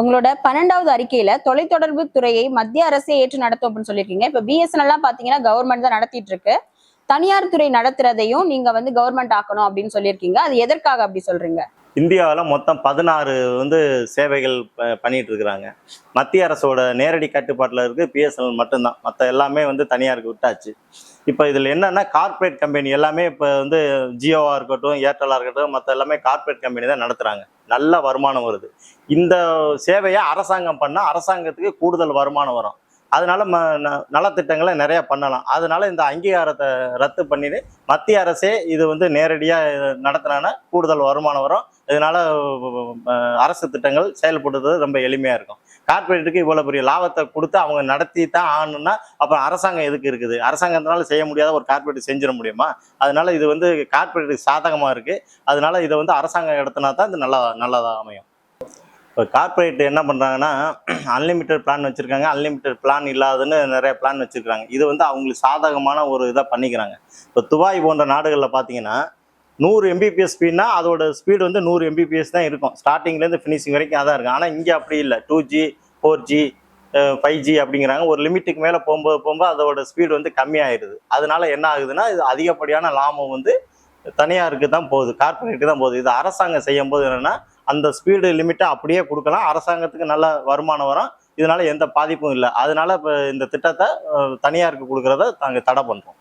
உங்களோட 12வது அறிக்கையில தொலைத்தொடர்பு துறையை மத்திய அரசே ஏற்று நடத்தும் அப்படின்னு சொல்லியிருக்கீங்க. இப்ப பிஎஸ்என்எல் எல்லாம் பாத்தீங்கன்னா கவர்மெண்ட் தான் நடத்திட்டு இருக்கு. தனியார் துறை நடத்துறதையும் நீங்க கவர்மெண்ட் ஆக்கணும் அப்படின்னு சொல்லியிருக்கீங்க. அது எதற்காக அப்படி சொல்றீங்க? இந்தியாவில் மொத்தம் 16 சேவைகள் பண்ணிட்டு இருக்கிறாங்க. மத்திய அரசோட நேரடி கட்டுப்பாட்டில் இருக்கு பிஎஸ்என்எல் மட்டும்தான். மற்ற எல்லாமே தனியாருக்கு விட்டாச்சு. இப்போ இதில் என்னன்னா கார்ப்பரேட் கம்பெனி எல்லாமே இப்போ ஜியோவாக இருக்கட்டும், ஏர்டெல்லாக இருக்கட்டும், மற்ற எல்லாமே கார்ப்பரேட் கம்பெனி தான் நடத்துகிறாங்க. நல்ல வருமானம் வருது. இந்த சேவையை அரசாங்கம் பண்ணால் அரசாங்கத்துக்கு கூடுதல் வருமானம் வரும். அதனால நலத்திட்டங்களை நிறைய பண்ணலாம். அதனால இந்த அங்கீகாரத்தை ரத்து பண்ணிட்டு மத்திய அரசே இது நேரடியாக நடத்தினா கூடுதல் வருமானம் வரும். இதனால அரசு திட்டங்கள் செயல்படுறது ரொம்ப எளிமையா இருக்கும். கார்பரேட்டுக்கு இவ்வளவு பெரிய லாபத்தை கொடுத்து அவங்க நடத்தி தான் ஆகணும்னா அப்ப அரசாங்கம் எதுக்கு இருக்குது? அரசாங்கத்தினால செய்ய முடியாத ஒரு கார்பரேட் செஞ்சிட முடியுமா? அதனால இது கார்பரேட்டுக்கு சாதகமா இருக்கு. அதனால இதை அரசாங்கம் எடுத்தினா தான் இது நல்லதா அமையும். இப்போ கார்பரேட் என்ன பண்ணுறாங்கன்னா அன்லிமிட்டட் பிளான் வச்சுருக்காங்க, அன்லிமிட்டட் பிளான் இல்லாதுன்னு நிறைய பிளான் வச்சுருக்காங்க. இது அவங்களுக்கு சாதகமான ஒரு இதாக பண்ணிக்கிறாங்க. இப்போ துபாய் போன்ற நாடுகளில் பார்த்தீங்கன்னா 100 mbps ஸ்பீட்னா அதோட ஸ்பீடு 100 mbps தான் இருக்கும். ஸ்டார்டிங்லேருந்து ஃபினிஷிங் வரைக்கும் அதான் இருக்கும். ஆனால் இங்கே அப்படி இல்லை. 2G 4G 5G அப்படிங்கிறாங்க. ஒரு லிமிட்டுக்கு மேலே போகும்போது அதோட ஸ்பீடு கம்மியாயிடுது. அதனால என்ன ஆகுதுன்னா இது அதிகப்படியான லாபம் தனியாருக்கு தான் போகுது, கார்பரேட்டுக்கு தான் போகுது. இது அரசாங்கம் செய்யும் போது என்னன்னா அந்த ஸ்பீடு லிமிட்டை அப்படியே கொடுக்கலாம். அரசாங்கத்துக்கு நல்ல வருமானம் வரும். இதனால எந்த பாதிப்பும் இல்லை. அதனால இப்போ இந்த திட்டத்தை தனியாருக்கு கொடுக்கறத நாங்கள் தடை பண்ணுறோம்.